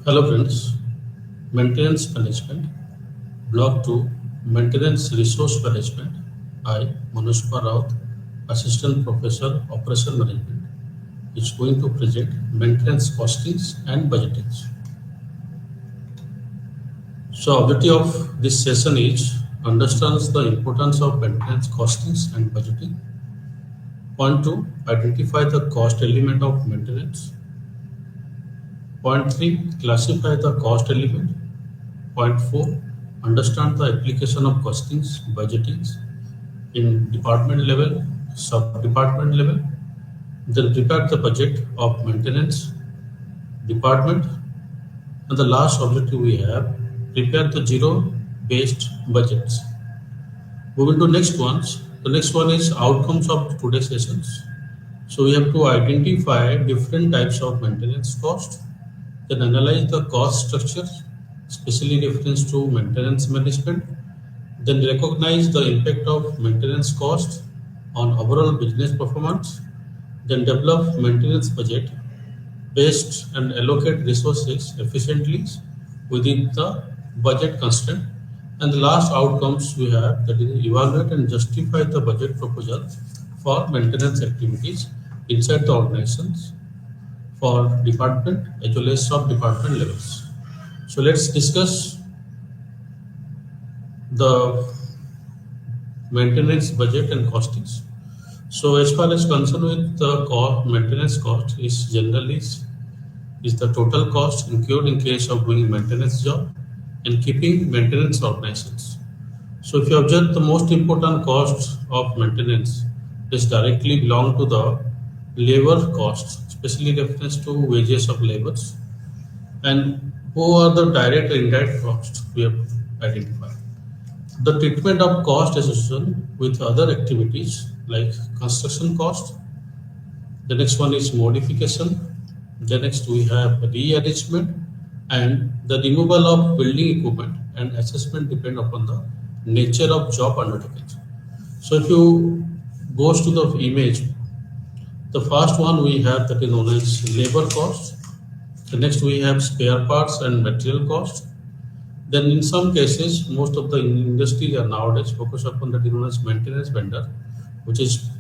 Hello friends, Maintenance Management, Block 2, Maintenance Resource Management. I, Manoj Raut, Assistant Professor, Operation Management, is going to present maintenance costings and budgetings. So objective of this session is understands the importance of maintenance costings and budgeting. Point 2, identify the cost element of maintenance. Point 3, classify the cost element. Point 4, understand the application of costings, budgetings in department level, sub-department level. Then prepare the budget of maintenance department. And the last objective we have, prepare the zero-based budgets. Moving to next ones. The next one is outcomes of today's sessions. So we have to identify different types of maintenance cost, then analyze the cost structure, especially reference to maintenance management, then recognize the impact of maintenance cost on overall business performance, then develop maintenance budget based and allocate resources efficiently within the budget constraint. And the last outcomes we have, that is evaluate and justify the budget proposal for maintenance activities inside the organizations for department as well as sub-department levels. So let's discuss the maintenance budget and costings. So as far as concerned with the maintenance cost is generally is the total cost incurred in case of doing maintenance job and keeping maintenance organizations. So if you observe, the most important cost of maintenance is directly belong to the labor cost, especially reference to wages of laborers, and who are the direct and indirect costs we have identified. The treatment of cost association with other activities like construction cost. The next one is modification. The next we have rearrangement, and the removal of building equipment and assessment depend upon the nature of job undertaken. So if you goes to the image, the first one we have that is known as labor cost. The next we have spare parts and material cost. Then in some cases, most of the industries are nowadays focus upon that is known as maintenance vendor, which is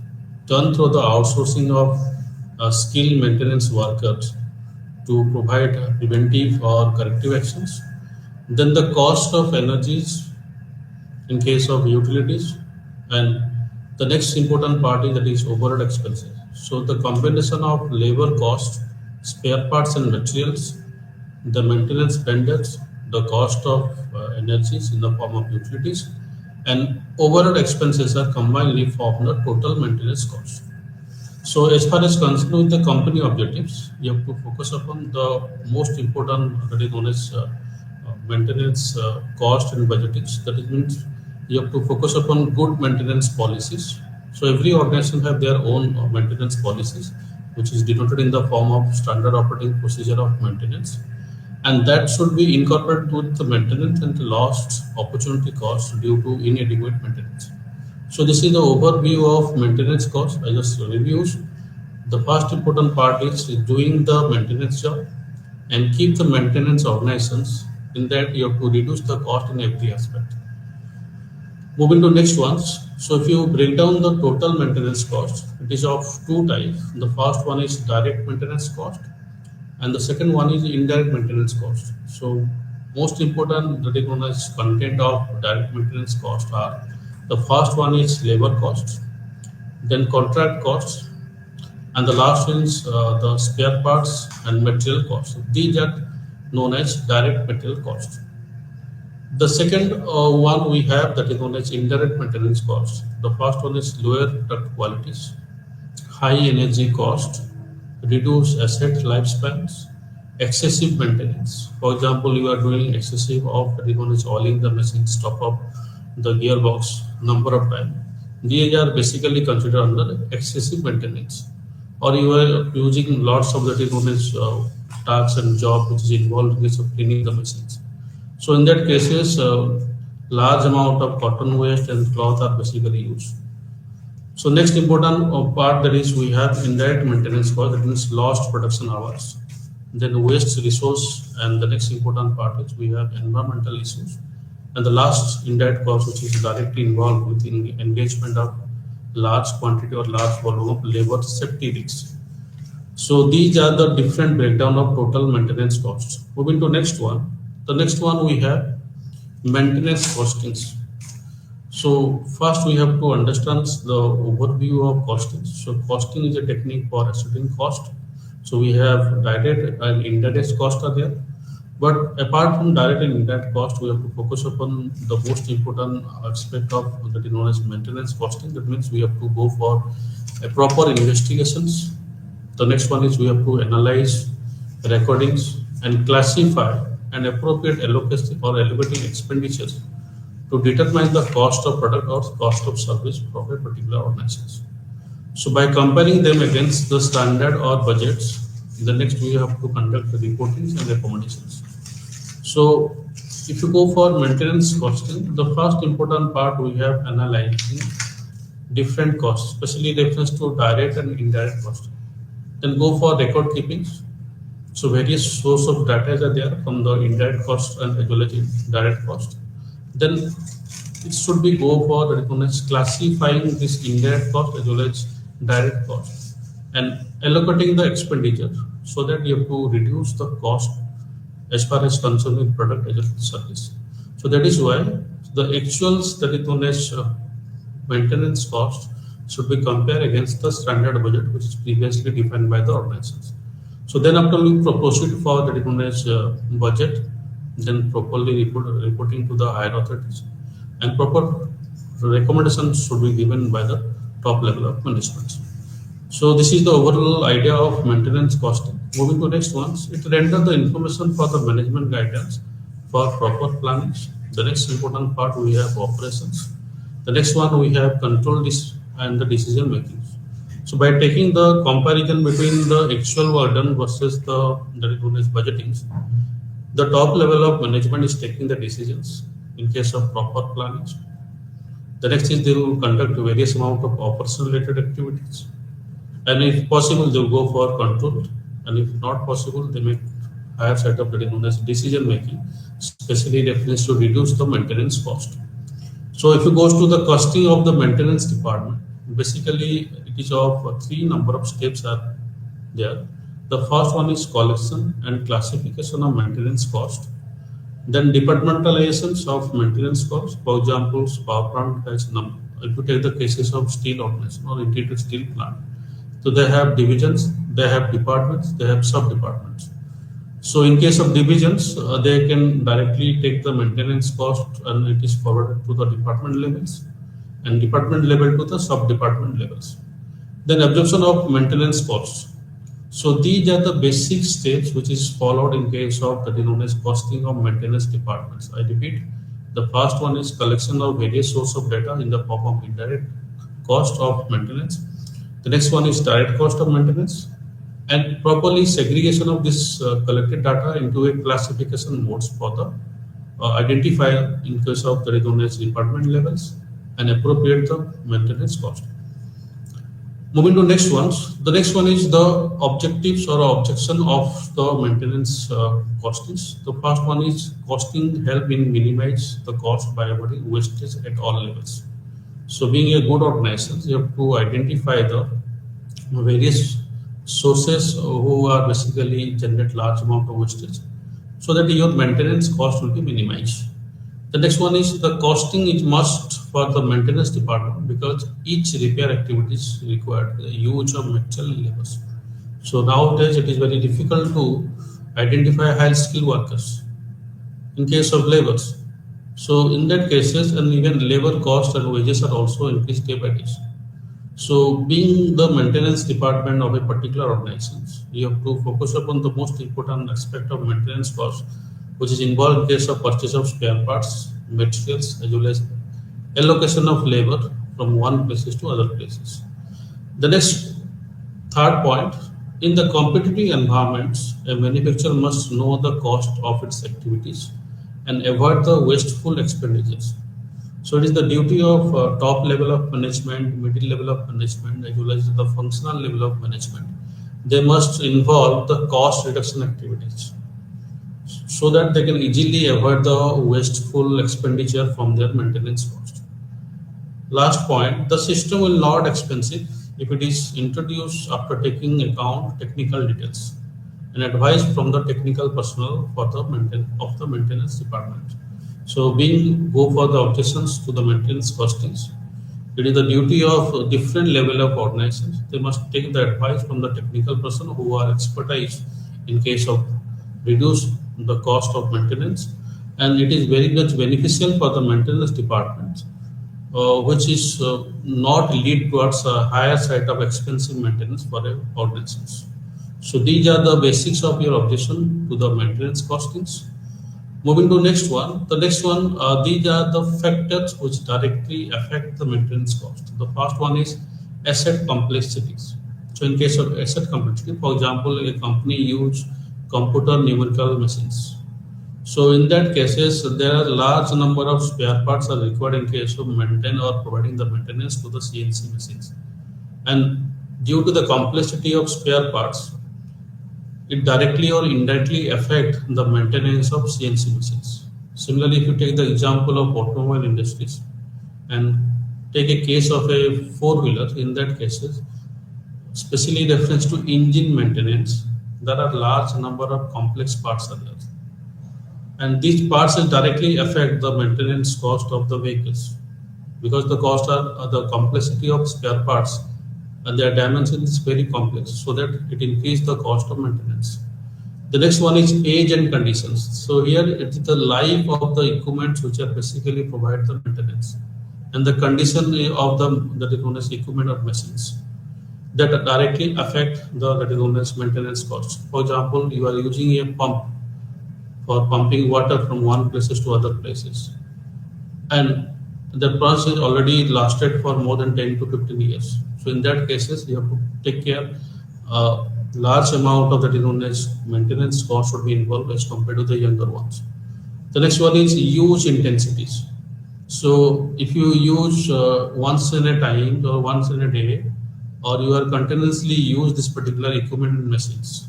done through the outsourcing of skilled maintenance workers to provide preventive or corrective actions. Then the cost of energies in case of utilities, and the next important part is that is overhead expenses. So the combination of labor cost, spare parts and materials, the maintenance vendors, the cost of energies in the form of utilities, and overhead expenses are combined form the total maintenance cost. So as far as concerned with the company objectives, you have to focus upon the most important that is known as maintenance cost and budgeting. That is means you have to focus upon good maintenance policies. So every organization have their own maintenance policies, which is denoted in the form of standard operating procedure of maintenance, and that should be incorporated with the maintenance and the lost opportunity cost due to inadequate maintenance. So this is the overview of maintenance cost. I just reviews. The first important part is doing the maintenance job and keep the maintenance organizations. In that you have to reduce the cost in every aspect. Moving to next ones. So if you break down the total maintenance cost, it is of two types. The first one is direct maintenance cost, and the second one is indirect maintenance cost. So most important that is known as content of direct maintenance cost are, the first one is labor cost, then contract costs, and the last one is the spare parts and material cost. These are known as direct material cost. The second one we have that is known as indirect maintenance cost. The first one is lower product qualities, high energy cost, reduce asset lifespans, excessive maintenance. For example, you are doing excessive of that is known as oiling the machine, stop up the gearbox number of times. These are basically considered under excessive maintenance. Or you are using lots of that is known as tasks and job which is involved in case of cleaning the machines. So in that cases, large amount of cotton waste and cloth are basically used. So next important part that is we have indirect maintenance cost, that means lost production hours. then waste resource, and the next important part is we have environmental issues. And the last indirect cost, which is directly involved with engagement of large quantity or large volume of labor safety risks. So these are the different breakdown of total maintenance costs. Moving to next one. The next one we have maintenance costings. So first we have to understand the overview of costing. So costing is a technique for estimating cost. So we have direct and indirect cost are there. But apart from direct and indirect cost, we have to focus upon the most important aspect of that is known as maintenance costing. That means we have to go for a proper investigations. The next one is we have to analyze recordings and classify and appropriate allocation or allocating expenditures to determine the cost of product or cost of service for a particular organization. So by comparing them against the standard or budgets, the next we have to conduct the reportings and recommendations. So if you go for maintenance costing, the first important part we have analyzing different costs, especially reference to direct and indirect cost. Then go for record keepings. So various source of data are there from the indirect cost and as well as direct cost. Then it should be go for the classifying this indirect cost as well as direct cost and allocating the expenditure so that you have to reduce the cost as far as concerned with product as well as service. So that is why the actuals that is known as maintenance cost should be compared against the standard budget which is previously defined by the organizations. So then after we proceed for the known as budget, then properly reporting to the higher authorities and proper recommendations should be given by the top level of management. So this is the overall idea of maintenance costing. Moving to next ones, it renders the information for the management guidance for proper planning. The next important part we have operations. The next one we have control this and the decision making. So by taking the comparison between the actual work done versus the that is known as budgetings, the top level of management is taking the decisions in case of proper planning. The next is they will conduct various amount of operation related activities. And if possible, they will go for control. And if not possible, they make higher setup that is known as decision making, especially reference to reduce the maintenance cost. So if you go to the costing of the maintenance department, basically it is of three number of steps are there. The first one is collection and classification of maintenance cost. Then departmentalizations of maintenance cost. For example, power plant has if you take the cases of steel organization or integrated steel plant, so they have divisions, they have departments, they have sub departments. So in case of divisions, they can directly take the maintenance cost and it is forwarded to the department levels and department level to the sub department levels. Then absorption of maintenance costs. So these are the basic steps which is followed in case of the known as costing of maintenance departments. I repeat, the first one is collection of various source of data in the form of indirect cost of maintenance. The next one is direct cost of maintenance and properly segregation of this collected data into a classification modes for the identifier in case of the known as department levels and appropriate the maintenance cost. Moving to next ones, the next one is the objectives or objection of the maintenance costings. The first one is costing help in minimize the cost by avoiding wastage at all levels. So being a good organization, you have to identify the various sources who are basically generate large amount of wastage so that your maintenance cost will be minimized. The next one is the costing is must for the maintenance department because each repair activity is required a huge of material labors. So nowadays it is very difficult to identify high skilled workers in case of labors. So in that cases and even labor cost and wages are also increased day by day. So being the maintenance department of a particular organization, you have to focus upon the most important aspect of maintenance cost, which is involved in case of purchase of spare parts, materials, as well as allocation of labor from one places to other places. The next third point, in the competitive environments, a manufacturer must know the cost of its activities and avoid the wasteful expenditures. So it is the duty of top level of management, middle level of management, as well as the functional level of management they must involve the cost reduction activities so that they can easily avoid the wasteful expenditure from their maintenance cost. Last point, the system will not expensive if it is introduced after taking account technical details and advice from the technical personnel for the of the maintenance department. So being go for the objections to the maintenance costings, it is the duty of different level of organizations. They must take the advice from the technical person who are expertise in case of reduce the cost of maintenance, and it is very much beneficial for the maintenance department, which is not lead towards a higher side of expensive maintenance for organizations. So these are the basics of your objection to the maintenance costings. Moving to next one, the next one, these are the factors which directly affect the maintenance cost. The first one is asset complexities. So in case of asset complexity, for example, a company use computer numerical machines. So in that cases, there are large number of spare parts are required in case of maintain or providing the maintenance to the CNC machines. And due to the complexity of spare parts, it directly or indirectly affect the maintenance of CNC machines. Similarly, if you take the example of automobile industries and take a case of a four-wheeler, in that cases, especially reference to engine maintenance, there are large number of complex parts are there. And these parts will directly affect the maintenance cost of the vehicles because the cost are the complexity of spare parts and their dimension is very complex, so that it increase the cost of maintenance. The next one is age and conditions. So here it's the life of the equipment which are basically provide the maintenance and the condition of the that is known as equipment or machines that directly affect the that is known as maintenance cost. For example, you are using a pump for pumping water from one places to other places, and the process already lasted for more than 10 to 15 years. So in that cases, you have to take care. Large amount of that is known as maintenance cost should be involved as compared to the younger ones. The next one is use intensities. So if you use once in a time or once in a day, or you are continuously use this particular equipment and machines,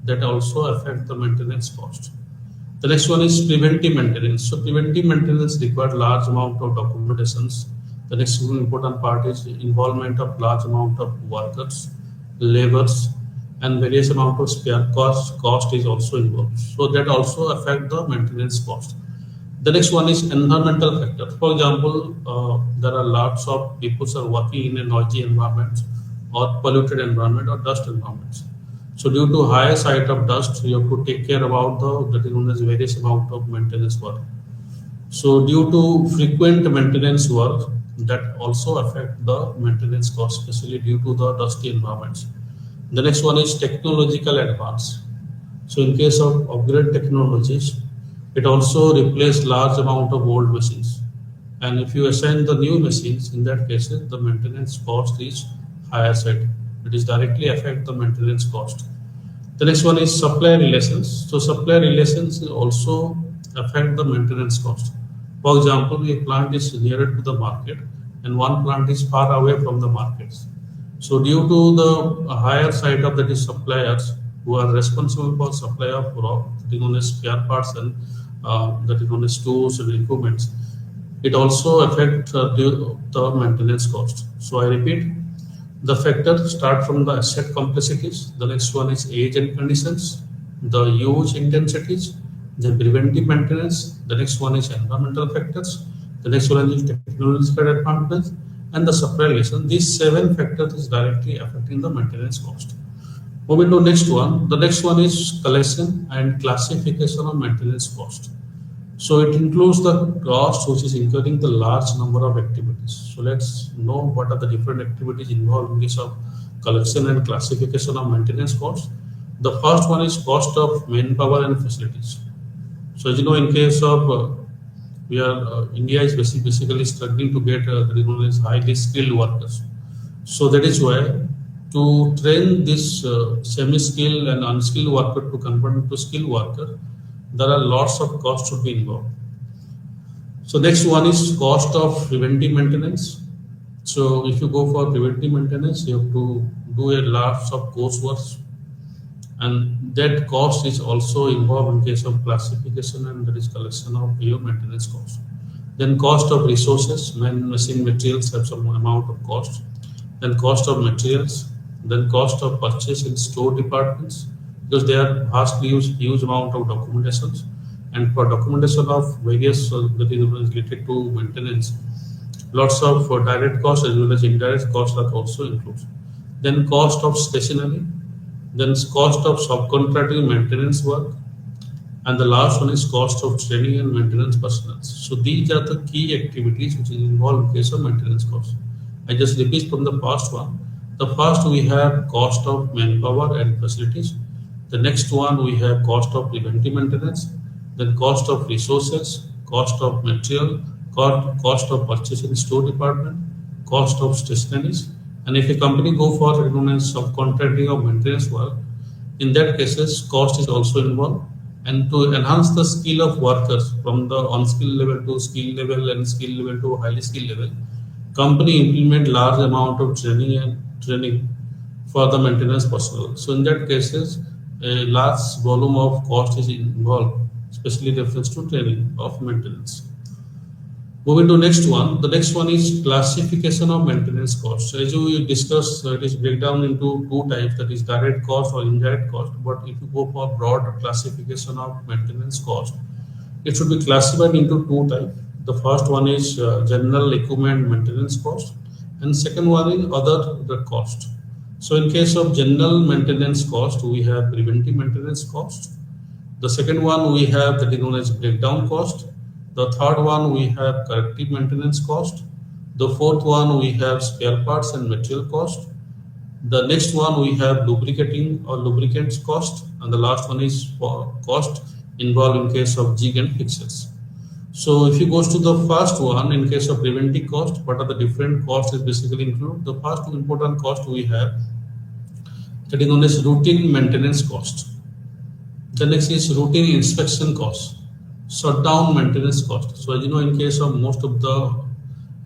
that also affect the maintenance cost. The next one is preventive maintenance. So preventive maintenance requires large amount of documentations. The next important part is involvement of large amount of workers, labors, and various amount of spare cost. Cost is also involved. So that also affect the maintenance cost. The next one is environmental factor. For example, there are lots of people who are working in a noisy environment or polluted environment or dust environments. So due to higher side of dust, you have to take care about the that is known as various amount of maintenance work. So due to frequent maintenance work, that also affect the maintenance cost, especially due to the dusty environments. The next one is technological advance. So in case of upgrade technologies, it also replace large amount of old machines. And if you assign the new machines, in that case, the maintenance cost is higher side. It is directly affect the maintenance cost. The next one is supply relations. So supply relations also affect the maintenance cost. For example, a plant is nearer to the market and one plant is far away from the markets. So due to the higher side of the suppliers who are responsible for supply of raw, that is known as spare parts and that is known as tools and equipments, it also affects the maintenance cost. So I repeat, the factors start from the asset complexities. The next one is age and conditions, the use intensities, the preventive maintenance. The next one is environmental factors. The next one is technological advancements and the supply relation. These seven factors is directly affecting the maintenance cost. Moving to next one. The next one is collection and classification of maintenance cost. So it includes the cost which is incurring the large number of activities. So let's know what are the different activities involved in this of collection and classification of maintenance cost. The first one is cost of manpower and facilities. So as you know, in case of we are India is basically struggling to get known as highly skilled workers. So that is why to train this semi-skilled and unskilled worker to convert into skilled worker, there are lots of costs to be involved. So next one is cost of preventive maintenance. So if you go for preventive maintenance, you have to do a lots of coursework and that cost is also involved in case of classification, and that is collection of your maintenance cost. Then cost of resources, when machine materials have some amount of cost. Then cost of materials, then cost of purchase in store departments, because they are vastly huge amount of documentations, and for documentation of various that is related to maintenance, lots of direct costs as well as indirect costs are also included. Then cost of stationery, then cost of subcontracting maintenance work, and the last one is cost of training and maintenance personnel. So these are the key activities which is involved in case of maintenance cost. I just repeat from the first one. The first we have cost of manpower and facilities. The next one we have cost of preventive maintenance, then cost of resources, cost of material, cost of purchase in store department, cost of stationaries. And if a company go for subcontracting of maintenance work, in that cases cost is also involved. And to enhance the skill of workers from the unskilled level to skill level and skill level to highly skilled level, company implement large amount of training for the maintenance personnel. So in that cases, a large volume of cost is involved, especially reference to training of maintenance. Moving to next one, the next one is classification of maintenance costs. So as we discussed, it is breakdown into two types, that is direct cost or indirect cost. But if you go for broad classification of maintenance cost, it should be classified into two types. The first one is general equipment maintenance cost, and second one is other cost. So in case of general maintenance cost, we have preventive maintenance cost. The second one we have that is known as breakdown cost. The third one we have corrective maintenance cost. The fourth one we have spare parts and material cost. The next one we have lubricating or lubricants cost, and the last one is for cost involved in case of jig and fixtures. So if you goes to the first one, in case of preventive cost, what are the different costs is basically include. The first important cost we have that is known as routine maintenance cost. The next is routine inspection cost, shutdown maintenance cost. So as you know, in case of most of the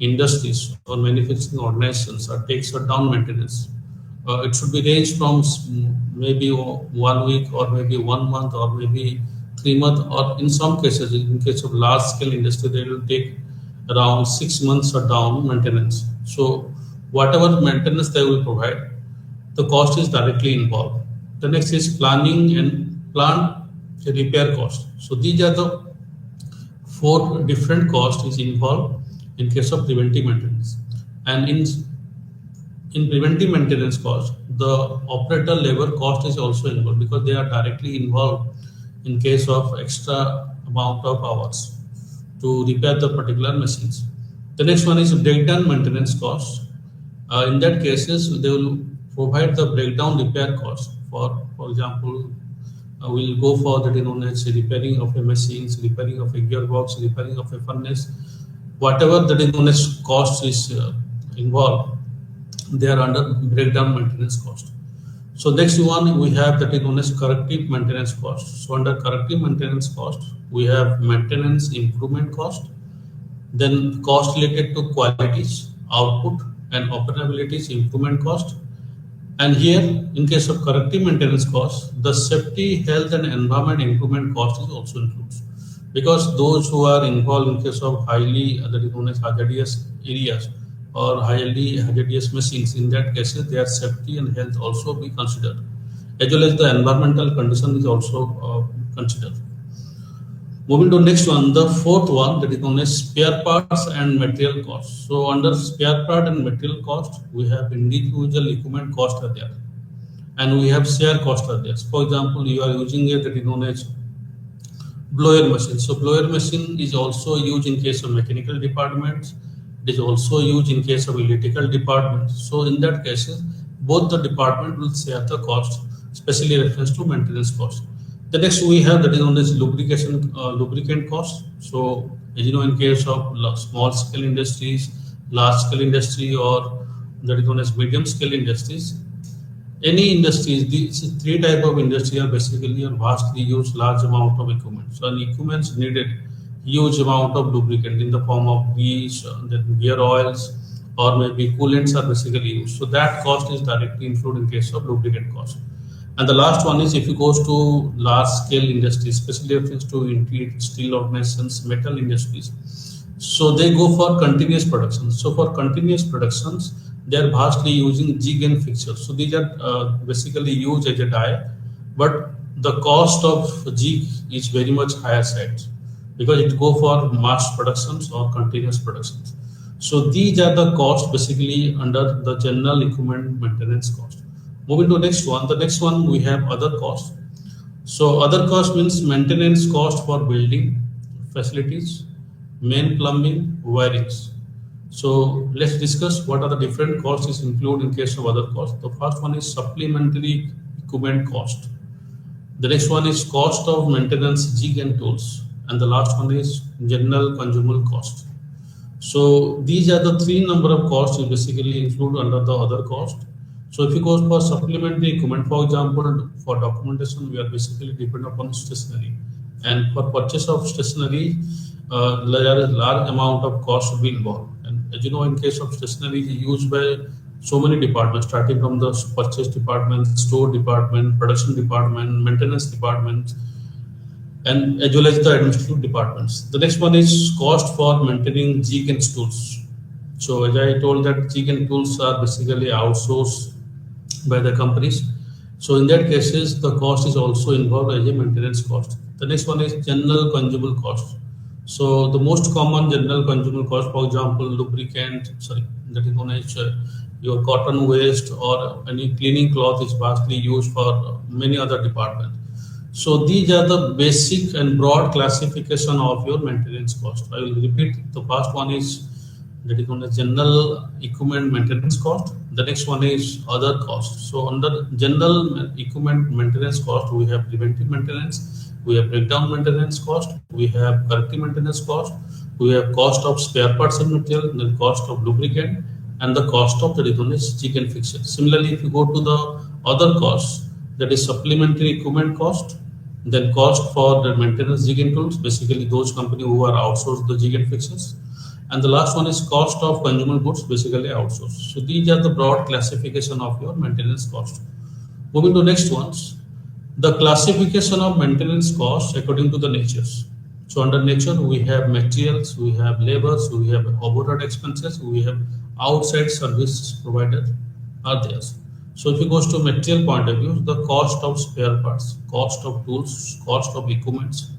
industries or manufacturing organizations are take shutdown maintenance, it should be range from maybe 1 week or maybe 1 month or maybe 3 months, or in some cases, in case of large scale industry, they will take around 6 months shutdown maintenance. So whatever maintenance they will provide, the cost is directly involved. The next is planning and plant repair cost. So these are the four different costs is involved in case of preventive maintenance. And in preventive maintenance cost, the operator labor cost is also involved because they are directly involved in case of extra amount of hours to repair the particular machines. The next one is breakdown maintenance cost. In that cases, they will provide the breakdown repair cost. For example, we'll go for that known as repairing of a machine, repairing of a gearbox, repairing of a furnace, whatever that is known as cost is involved, they are under breakdown maintenance cost. So next one we have that is known as corrective maintenance cost. So under corrective maintenance cost, we have maintenance improvement cost, then cost related to qualities, output, and operabilities improvement cost. And here, in case of corrective maintenance cost, the safety, health, and environment improvement cost is also includes, because those who are involved in case of highly that is known as hazardous areas or highly hazardous machines, in that cases their safety and health also be considered, as well as the environmental condition is also considered. Moving to next one, the fourth one that is known as spare parts and material cost. So under spare part and material cost, we have individual equipment cost are there, and we have share cost are there. For example, you are using a that is known as blower machine. So blower machine is also used in case of mechanical departments. It is also used in case of electrical departments. So in that cases, both the department will share the cost, especially reference to maintenance cost. The next we have that is known as lubricant cost. So as you know, in case of small scale industries, large scale industry, or that is known as medium scale industries, any industries, these three type of industry are basically are vastly use large amount of equipment. So an equipments needed huge amount of lubricant in the form of grease, then gear oils, or maybe coolants are basically used. So that cost is directly included in case of lubricant cost. And the last one is if you goes to large scale industries, especially reference to indeed steel organizations, metal industries. So they go for continuous production. So for continuous productions, they are vastly using jig and fixtures. So these are basically used as a die, but the cost of jig is very much higher side because it go for mass productions or continuous productions. So these are the costs basically under the general equipment maintenance cost. Moving to next one, the next one we have other costs. So other cost means maintenance cost for building facilities, main plumbing, wirings. So let's discuss what are the different costs is included in case of other costs. The first one is supplementary equipment cost. The next one is cost of maintenance jig and tools. And the last one is general consumable cost. So these are the three number of costs you basically include under the other cost. So if you go for supplementary equipment, for example, for documentation, we are basically depend upon stationery. And for purchase of stationery, there is large amount of cost will be involved. And as you know, in case of stationery, it is used by so many departments, starting from the purchase department, store department, production department, maintenance department, and as well as the administrative departments. The next one is cost for maintaining jig and tools. So as I told that jig and tools are basically outsourced by the companies. So in that cases, the cost is also involved as a maintenance cost. The next one is general consumable cost. So the most common general consumable cost, for example, lubricant, sorry, that is known as your cotton waste or any cleaning cloth is vastly used for many other departments. So these are the basic and broad classification of your maintenance cost. I will repeat. The first one is that is known as general equipment maintenance cost. The next one is other costs. So under general equipment maintenance cost, we have preventive maintenance, we have breakdown maintenance cost, we have corrective maintenance cost, we have cost of spare parts and material, the cost of lubricant, and the cost of the is known as jig and fixture. Similarly, if you go to the other costs, that is supplementary equipment cost, then cost for the maintenance jig and tools, basically those companies who are outsourced the jig and fixtures. And the last one is cost of consumable goods, basically outsourced. So these are the broad classification of your maintenance cost. Moving to next ones, the classification of maintenance cost according to the natures. So under nature, we have materials, we have labors, we have overhead expenses, we have outside service provider are there. So if it goes to material point of view, the cost of spare parts, cost of tools, cost of equipments,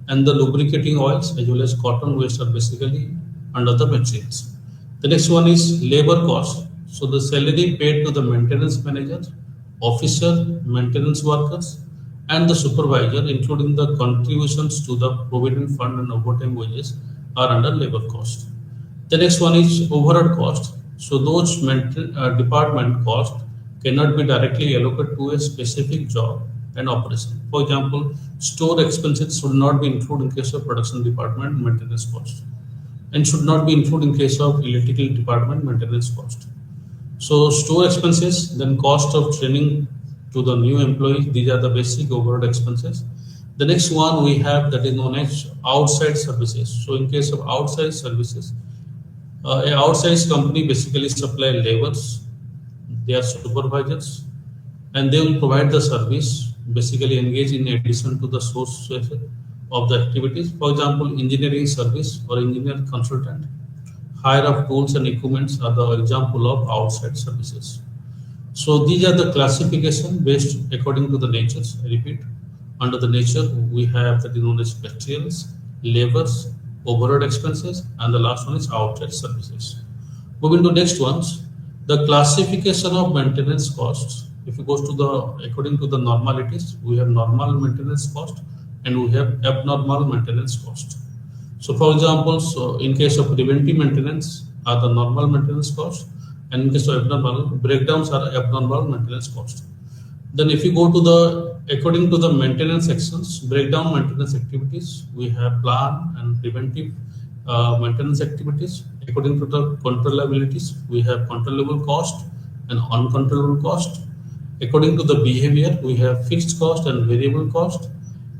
and the lubricating oils as well as cotton waste are basically under the materials. The next one is labor cost. So the salary paid to the maintenance manager, officer, maintenance workers, and the supervisor, including the contributions to the provident fund and overtime wages, are under labor cost. The next one is overhead cost. So those department cost cannot be directly allocated to a specific job and operation. For example, store expenses should not be included in case of production department maintenance cost, and should not be included in case of electrical department maintenance cost. So store expenses, then cost of training to the new employees, these are the basic overhead expenses. The next one we have that is known as outside services. So in case of outside services, a outside company basically supply laborers, they are supervisors, and they will provide the service, basically engage in addition to the source of the activities. For example, engineering service or engineer consultant, hire of tools and equipments are the example of outside services. So these are the classification based according to the natures. I repeat, under the nature we have that is known as materials, labors, overhead expenses, and the last one is outside services. Moving to next ones, the classification of maintenance costs. If it goes to the according to the normalities, we have normal maintenance cost and we have abnormal maintenance cost. So for example, so in case of preventive maintenance are the normal maintenance cost, and in case of abnormal, breakdowns are abnormal maintenance cost. Then if you go to the according to the maintenance sections, breakdown maintenance activities, we have plan and preventive maintenance activities. According to the controllabilities, we have controllable cost and uncontrollable cost. According to the behavior, we have fixed cost and variable cost.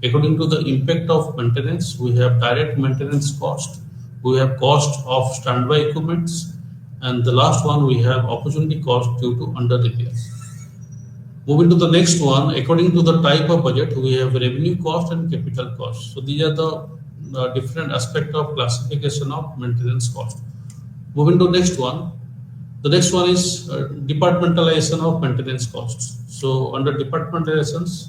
According to the impact of maintenance, we have direct maintenance cost, we have cost of standby equipments, and the last one we have opportunity cost due to under repairs. Moving to the next one, according to the type of budget, we have revenue cost and capital cost. So these are the different aspect of classification of maintenance cost. Moving to next one, the next one is departmentalization of maintenance costs. So under departmentalizations,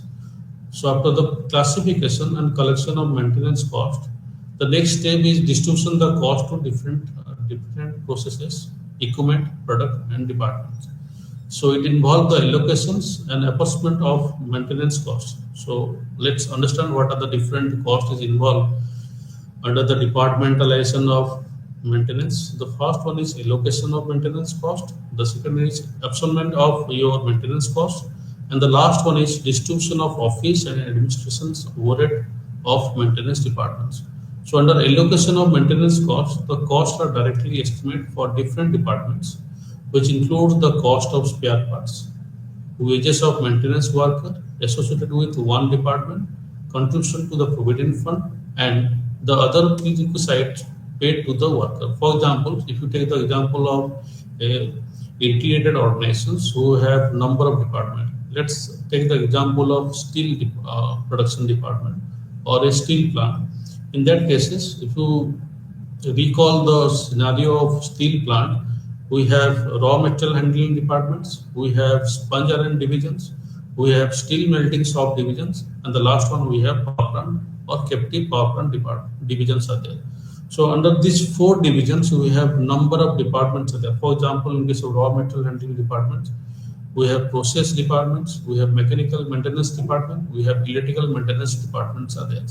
so after the classification and collection of maintenance cost, the next step is distribution the cost to different processes, equipment, product, and departments. So it involves the allocations and apportionment of maintenance costs. So let's understand what are the different costs involved under the departmentalization of maintenance. The first one is allocation of maintenance cost. The second is absorbment of your maintenance cost. And the last one is distribution of office and administration's overhead of maintenance departments. So under allocation of maintenance costs, the costs are directly estimated for different departments, which includes the cost of spare parts, wages of maintenance worker associated with one department, contribution to the provident fund, and the other prerequisites paid to the worker. For example, if you take the example of integrated organizations who have number of departments, let's take the example of production department or a steel plant. In that cases, if you recall the scenario of steel plant, we have raw material handling departments, we have sponge iron divisions, we have steel melting shop divisions, and the last one we have power plant or captive power plant divisions are there. So under these four divisions, we have number of departments are there. For example, in case of raw material handling departments, we have process departments, we have mechanical maintenance department, we have electrical maintenance departments are there.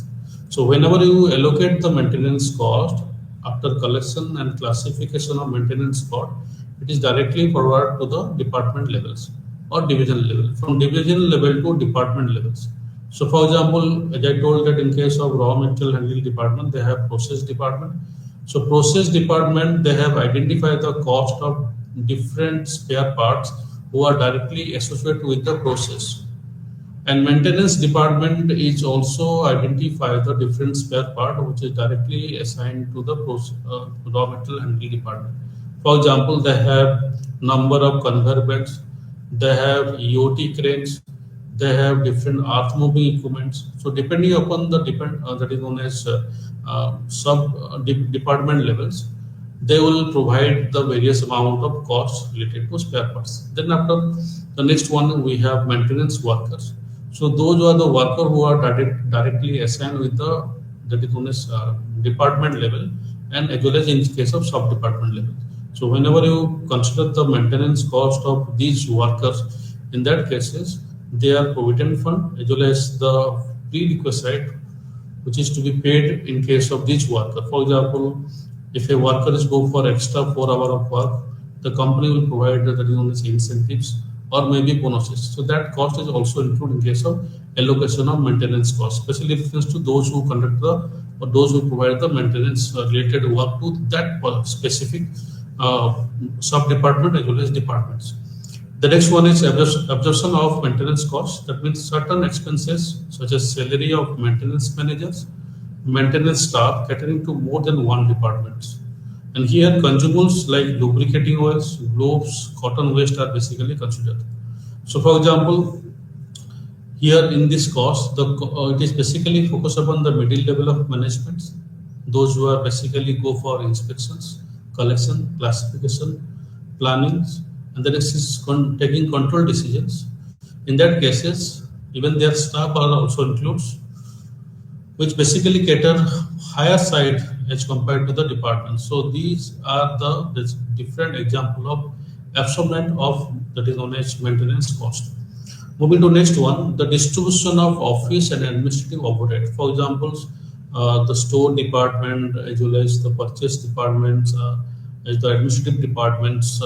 So whenever you allocate the maintenance cost after collection and classification of maintenance cost, it is directly forward to the department levels or division level, from division level to department levels. So for example, as I told that in case of raw material handling department, they have process department. So process department, they have identified the cost of different spare parts who are directly associated with the process. And maintenance department is also identify the different spare part which is directly assigned to the raw material handling department. For example, they have number of conveyor belts, they have EOT cranes, they have different earth moving equipments. So depending upon the that is known as department levels, they will provide the various amount of costs related to spare parts. Then after the next one, we have maintenance workers. So those are the workers who are directly assigned with the that is known as department level, and as well as in case of sub department level. So whenever you consider the maintenance cost of these workers, in that cases they are provident fund as well as the prerequisite which is to be paid in case of this worker. For example, if a worker is go for extra 4 hours of work, the company will provide that is known as incentives or maybe bonuses. So that cost is also included in case of allocation of maintenance cost, especially reference to those who conduct the or those who provide the maintenance related work to that specific sub department as well as departments. The next one is absorption of maintenance costs. That means certain expenses such as salary of maintenance managers, maintenance staff catering to more than one department. And here consumables like lubricating oils, gloves, cotton waste are basically considered. So for example, here in this cost, it is basically focused upon the middle level of management, those who are basically go for inspections, collection, classification, planning, and the next is taking control decisions. In that cases, even their staff are also includes, which basically cater higher side as compared to the department. So these are the different example of absorbment of that is known as maintenance cost. Moving to next one, the distribution of office and administrative overhead. For example, the store department as well as the purchase departments, as the administrative departments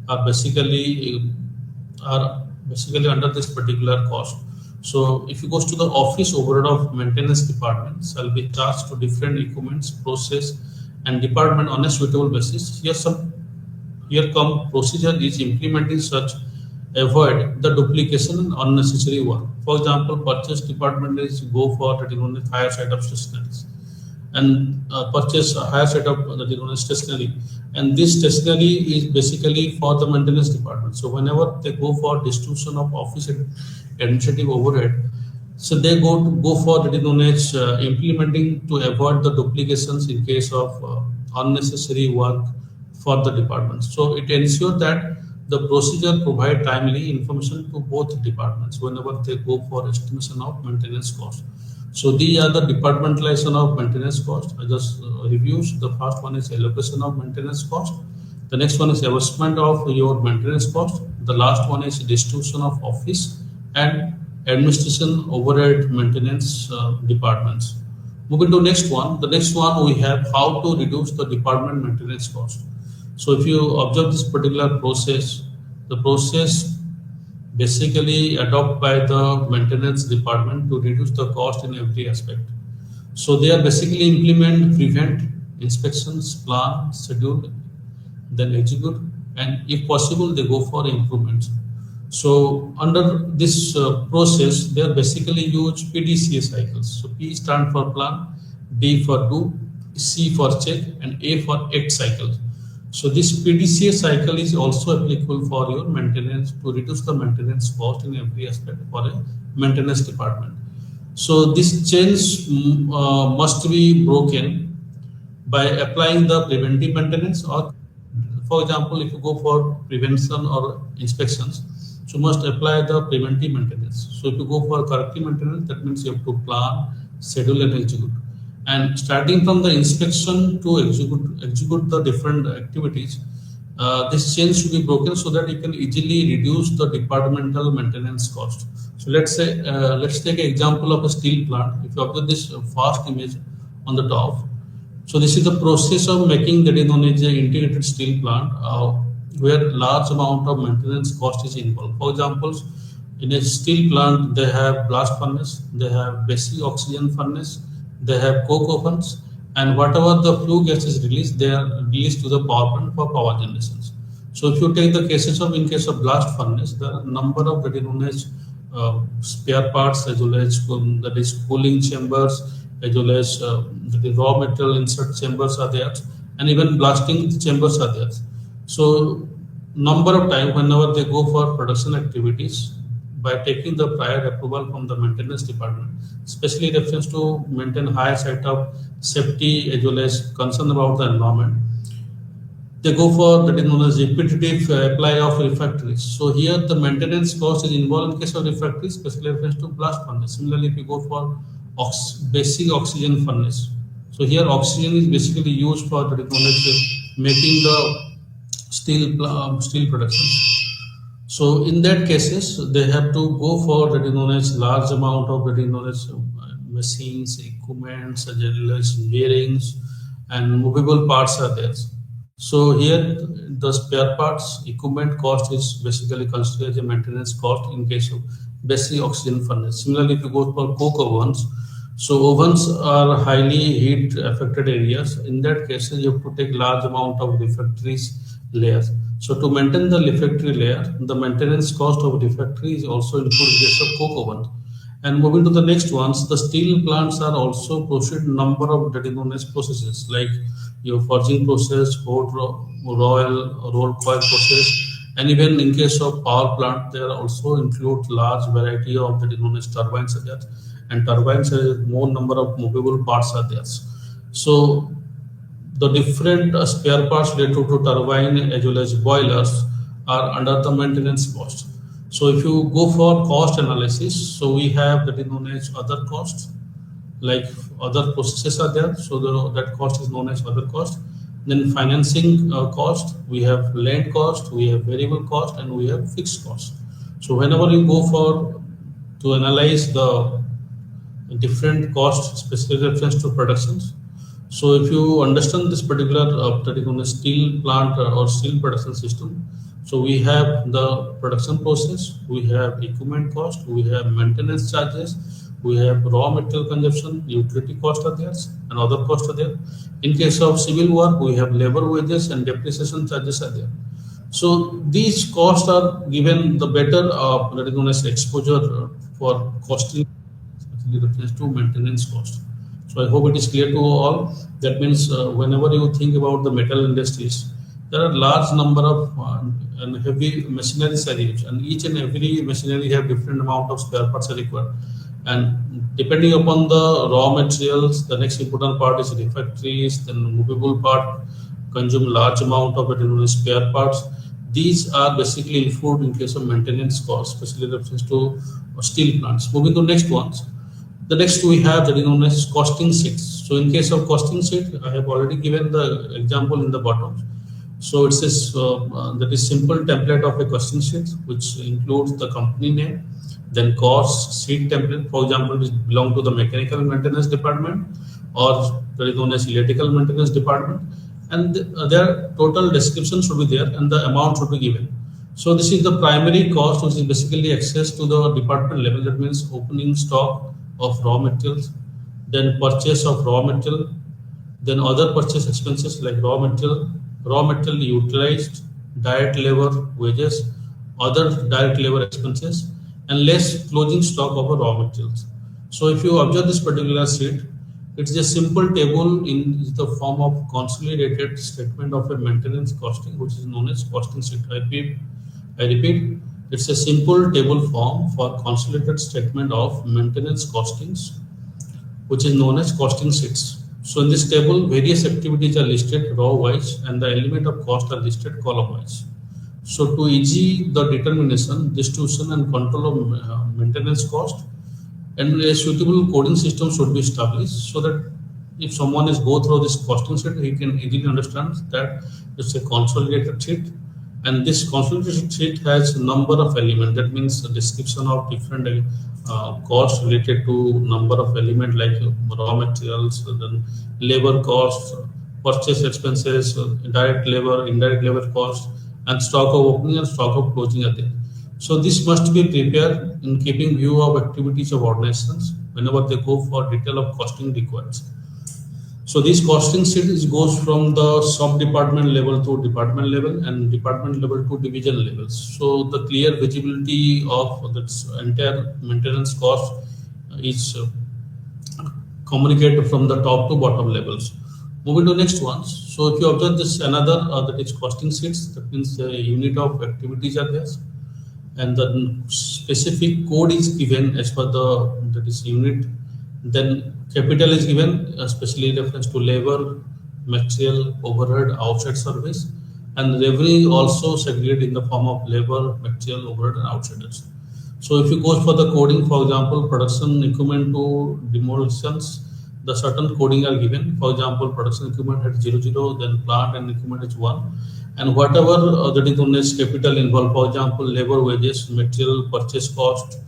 are basically under this particular cost. So if you goes to the office overhead of maintenance departments, shall be charged to different equipments, process, and department on a suitable basis. Here come procedure is implementing such avoid the duplication and unnecessary work. For example, purchase department is go for that is only higher side of stationaries, and purchase a higher set of that is known as stationery. And this stationery is basically for the maintenance department. So whenever they go for distribution of office administrative overhead, so they go for that is known as implementing to avoid the duplications in case of unnecessary work for the department. So it ensures that the procedure provide timely information to both departments whenever they go for estimation of maintenance cost. So these are the departmentalization of maintenance cost. I just reviews. The first one is allocation of maintenance cost. The next one is investment of your maintenance cost. The last one is distribution of office and administration overhead maintenance departments. Moving to next one. The next one we have how to reduce the department maintenance cost. So if you observe this particular process, the process basically adopted by the maintenance department to reduce the cost in every aspect. So they are basically implement, prevent, inspections, plan, schedule, then execute, and if possible, they go for improvements. So under this process, they are basically use PDCA cycles. So P stand for plan, D for do, C for check, and A for act cycle. So this PDCA cycle is also applicable for your maintenance to reduce the maintenance cost in every aspect for a maintenance department. So this change must be broken by applying the preventive maintenance, or for example if you go for prevention or inspections, so you must apply the preventive maintenance. So if you go for corrective maintenance, that means you have to plan, schedule, and execute. And starting from the inspection to execute the different activities, this chain should be broken so that you can easily reduce the departmental maintenance cost. So let's say let's take an example of a steel plant. If you observe this first image on the top, so this is the process of making that is known as an integrated steel plant, where large amount of maintenance cost is involved. For example, in a steel plant, they have blast furnace, they have basic oxygen furnace, they have coke ovens, and whatever the flue gas is released, they are released to the power plant for power generations. So if you take the cases of in case of blast furnace, the number of that is known as spare parts, as well as that is cooling chambers, as well as the raw material insert chambers are there, and even blasting chambers are there. So number of time whenever they go for production activities, by taking the prior approval from the maintenance department, especially reference to maintain high side of safety as well as concern about the environment, they go for that is known as repetitive apply of refractories. So here the maintenance cost is involved in case of refractories, especially reference to blast furnace. Similarly, if you go for basic oxygen furnace, so here oxygen is basically used for that is known as making the steel production. So in that cases, they have to go for that is known as large amount of that is known as machines, equipment, such as bearings, and movable parts are there. So here the spare parts equipment cost is basically considered as a maintenance cost in case of basic oxygen furnace. Similarly, if you go for coke ovens, so ovens are highly heat affected areas. In that case, you have to take large amount of refractories layers. So to maintain the refractory layer, the maintenance cost of refractory is also included in case of coke oven. And moving to the next ones, the steel plants are also proceed number of that is known as processes like your forging process, roll coil process, and even in case of power plant, there also include large variety of that is known as turbines are there, and turbines has more number of movable parts are there. So the different spare parts related to turbine as well as boilers are under the maintenance cost. So if you go for cost analysis, so we have that is known as other costs, like other processes are there. So that cost is known as other cost. Then financing cost, we have land cost, we have variable cost, and we have fixed cost. So whenever you go for to analyze the different costs, specific reference to productions. So if you understand this particular that is known as steel plant or steel production system, so we have the production process, we have equipment cost, we have maintenance charges, we have raw material consumption, utility cost are there, and other costs are there. In case of civil work, we have labor wages and depreciation charges are there. So these costs are given the better that is known as exposure for costing reference to maintenance cost. So So I hope it is clear to all. That means whenever you think about the metal industries, there are large number of and heavy machineries are used, and each and every machinery have different amount of spare parts are required. And depending upon the raw materials, the next important part is refractories, then movable part consume large amount of spare parts. These are basically included in case of maintenance costs, especially reference to steel plants. Moving to next ones. The next we have that is known as costing sheets. So in case of costing sheet, I have already given the example in the bottom. So it says that is simple template of a costing sheet, which includes the company name, then cost sheet template. For example, it belong to the mechanical maintenance department, or that is known as electrical maintenance department, and their total description should be there, and the amount should be given. So this is the primary cost, which is basically access to the department level. That means opening stock of raw materials, then purchase of raw material, then other purchase expenses like raw material utilized, direct labor wages, other direct labor expenses, and less closing stock of raw materials. So if you observe this particular sheet, it's a simple table in the form of consolidated statement of a maintenance costing, which is known as costing sheet. I repeat, it's a simple table form for consolidated statement of maintenance costings, which is known as costing sheets. So in this table, various activities are listed row wise, and the element of cost are listed column wise. So to easy the determination, distribution, and control of maintenance cost, and a suitable coding system should be established so that if someone is go through this costing sheet, he can easily understand that it's a consolidated sheet, and this consolidated sheet has a number of elements. That means a description of different costs related to number of elements like raw materials, then labor costs, purchase expenses, direct labor, indirect labor costs, and stock of opening and stock of closing are there. So this must be prepared in keeping view of activities of organizations whenever they go for detail of costing requirements. So this costing sheet goes from the sub-department level to department level and department level to division levels. So the clear visibility of this entire maintenance cost is communicated from the top to bottom levels. Moving to next ones. So if you observe this another that is costing sheets, that means the unit of activities are there, and the specific code is given as per the that is unit. Then capital is given, especially reference to labor, material, overhead, outside service, and revenue also segregated in the form of labor, material, overhead, and outsiders. So if you go for the coding, for example, production equipment to demolitions, the certain coding are given. For example, production equipment at 00, then plant and equipment is 1. And whatever that is known as capital involved, for example, labor wages, material purchase cost,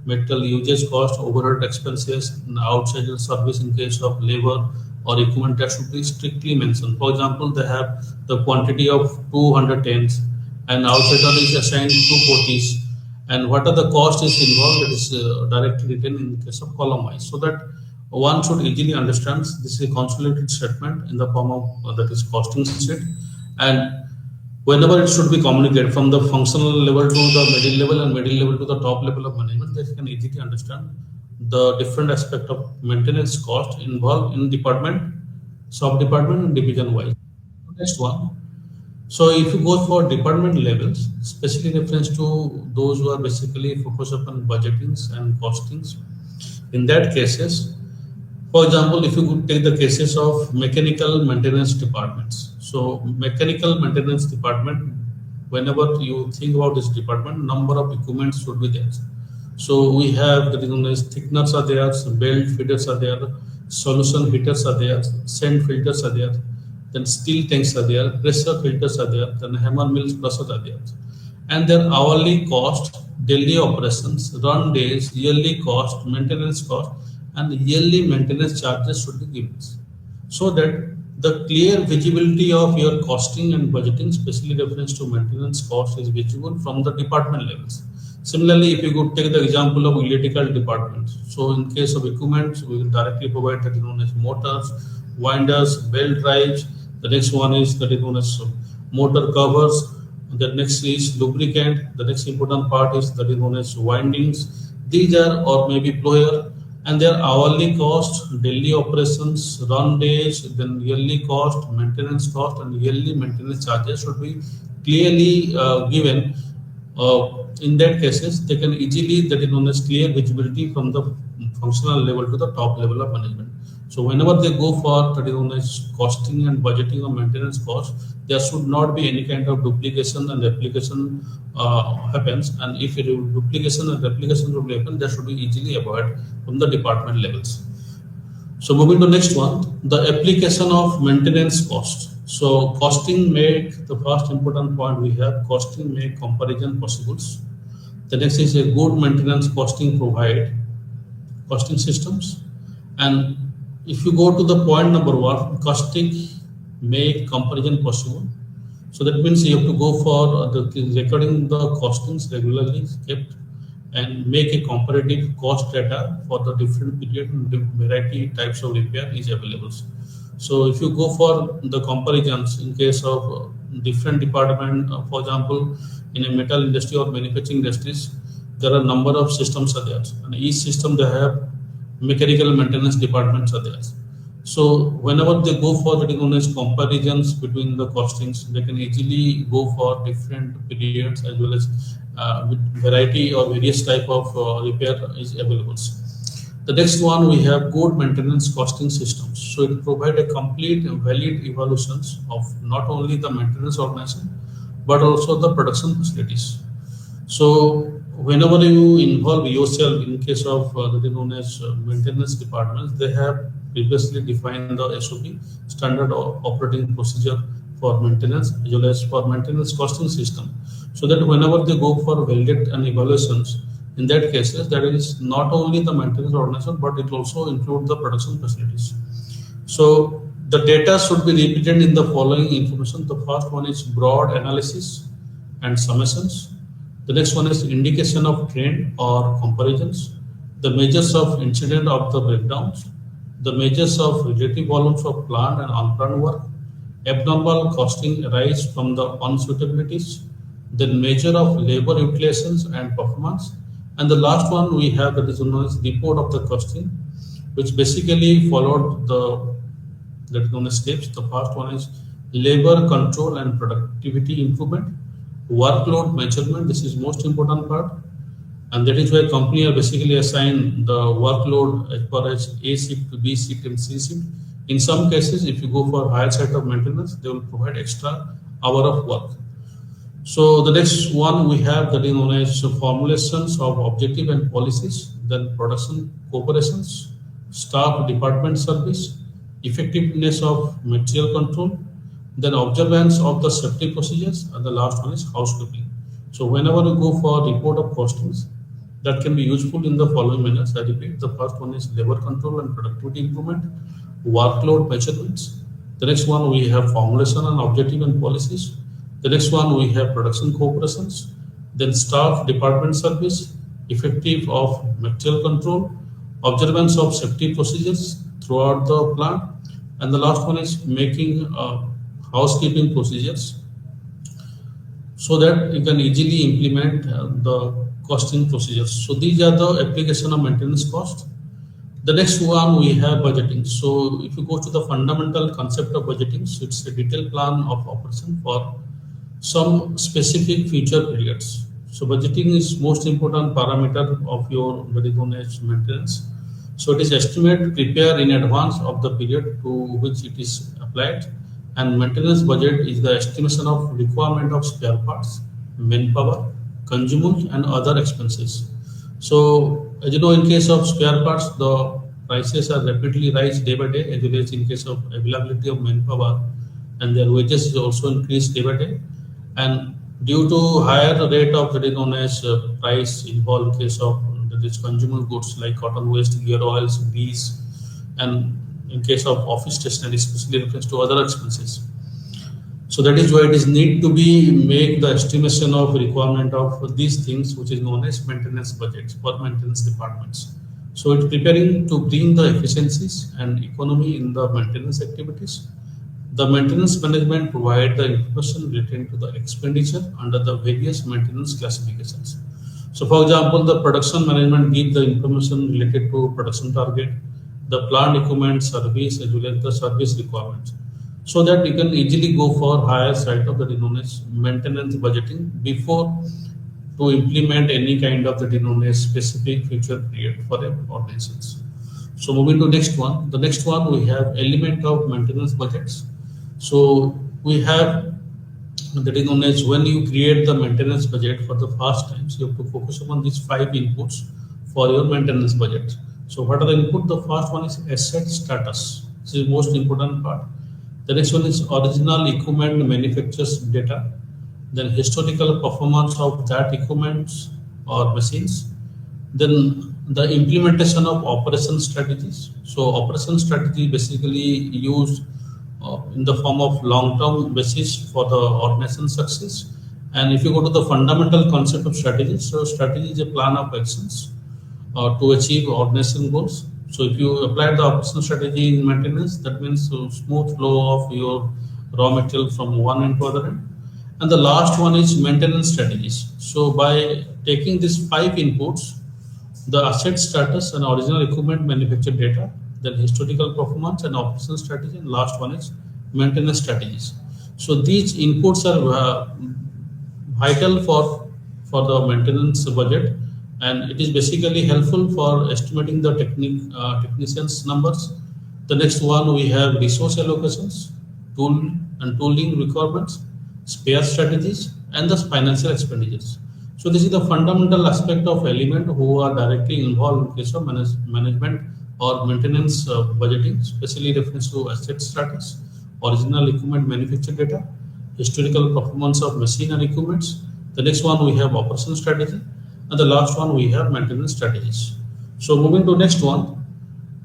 material usage cost, overhead expenses, and outside service in case of labor or equipment, that should be strictly mentioned. For example, they have the quantity of 200 tens and outsider is assigned 240s, and what are the costs is involved, that is directly written in the case of column wise, so that one should easily understand this is a consolidated statement in the form of that is costing sheet. And whenever it should be communicated from the functional level to the middle level and middle level to the top level of management, they can easily understand the different aspect of maintenance cost involved in department, sub-department, and division wise. Next one. So if you go for department levels, especially reference to those who are basically focused upon budgetings and costings, in that cases, for example, if you could take the cases of mechanical maintenance departments. So mechanical maintenance department, whenever you think about this department, number of equipment should be there. So we have the thickeners are there, belt feeders are there, solution heaters are there, sand filters are there, then steel tanks are there, pressure filters are there, then hammer mills crushers are there. And their hourly cost, daily operations, run days, yearly cost, maintenance cost, and yearly maintenance charges should be given, so that the clear visibility of your costing and budgeting, especially reference to maintenance cost, is visible from the department levels. Similarly, if you could take the example of electrical department, so in case of equipment, we will directly provide that is known as motors, winders, belt drives. The next one is that is known as motor covers. The next is lubricant. The next important part is that is known as windings. These are or maybe blower. and their hourly cost, daily operations, run days, then yearly cost, and yearly maintenance charges should be clearly given. In that cases, they can easily, that is known as clear visibility from the functional level to the top level of management. So whenever they go for that is known as costing and budgeting of maintenance cost, there should not be any kind of duplication and replication happens. And if it duplication and replication will happen, that should be easily avoided from the department levels. So moving to next one, the application of maintenance cost. So costing make the first important point we have, costing make comparison possible. The next is a good maintenance costing provide costing systems. And if you go to the point number one, costing make comparison possible. So that means you have to go for the recording the costings regularly kept and make a comparative cost data for the different period and variety types of repair is available. So if you go for the comparisons in case of different department, for example, in a metal industry or manufacturing industries, there are number of systems are there, and each system they have mechanical maintenance departments are there. So whenever they go for what is known as comparisons between the costings, they can easily go for different periods as well as with variety or various type of repair is available. The next one we have good maintenance costing systems. So it provide a complete and valid evaluations of not only the maintenance organization but also the production facilities. So whenever you involve yourself in case of that is known as maintenance departments, they have previously defined the SOP, standard operating procedure for maintenance as well as for maintenance costing system. So that whenever they go for validate and evaluations, in that cases, that is not only the maintenance organization, but it also include the production facilities. So the data should be repeated in the following information. The first one is broad analysis and summations. The next one is indication of trend or comparisons. The measures of incident of the breakdowns. The measures of relative volumes of planned and unplanned work. Abnormal costing arise from the unsuitabilities. Then measure of labor utilizations and performance. And the last one we have that is known as report of the costing, which basically followed the that is known as steps. The first one is labor control and productivity improvement, workload measurement. This is most important part, and that is why company are basically assign the workload as far as A shift to B shift and C shift. In some cases, if you go for higher side of maintenance, they will provide extra hour of work. So the next one we have that is known as formulations of objective and policies, then production cooperations, staff department service, effectiveness of material control, then observance of the safety procedures, and the last one is housekeeping. So whenever you go for report of costings, that can be useful in the following manners. I repeat, the first one is labor control and productivity improvement, workload measurements. The next one we have formulation and objective and policies. The next one we have production cooperations, then staff department service, effective of material control, observance of safety procedures throughout the plant, and the last one is making housekeeping procedures so that you can easily implement the costing procedures. So these are the application of maintenance cost. The next one we have budgeting. So if you go to the fundamental concept of budgeting, so it's a detailed plan of operation for some specific future periods. So budgeting is most important parameter of your very known as maintenance. So it is estimate prepare in advance of the period to which it is applied, and maintenance budget is the estimation of requirement of spare parts, manpower, consumables, and other expenses. So as you know, in case of spare parts, the prices are rapidly rise day by day, as well as in case of availability of manpower, and their wages is also increased day by day. And due to higher rate of that is known as price involved case of that is consumable goods like cotton waste, gear oils, grease, and in case of office stationery, especially reference to other expenses. So that is why it is need to be make the estimation of requirement of these things, which is known as maintenance budgets for maintenance departments. So it's preparing to bring the efficiencies and economy in the maintenance activities. The maintenance management provide the information relating to the expenditure under the various maintenance classifications. So for example, the production management give the information related to production target, the plant equipment service as well as the service requirements. So that you can easily go for higher side of the known as maintenance budgeting before to implement any kind of the known as specific future period for a organizations. So moving to next one. The next one we have element of maintenance budgets. So we have that is known as when you create the maintenance budget for the first time, so you have to focus upon these five inputs for your maintenance budget. So what are the input? The first one is asset status. This is the most important part. The next one is original equipment manufacturers data. Then historical performance of that equipment or machines. Then the implementation of operation strategies. So operation strategy basically used in the form of long-term basis for the organization success. And if you go to the fundamental concept of strategy, so strategy is a plan of actions to achieve organization goals. So if you apply the operation strategy in maintenance, that means smooth flow of your raw material from one end to other end. And the last one is maintenance strategies. So by taking these five inputs, the asset status and original equipment manufacture data, then historical performance and operation strategy, and last one is maintenance strategies. So these inputs are vital for the maintenance budget, and it is basically helpful for estimating the technicians numbers. The next one we have resource allocations, tool and tooling requirements, spare strategies, and the financial expenditures. So this is the fundamental aspect of element who are directly involved in case of management or maintenance budgeting, especially reference to asset status, original equipment manufacture data, historical performance of machine and equipments. The next one we have operation strategy, and the last one we have maintenance strategies. So moving to next one.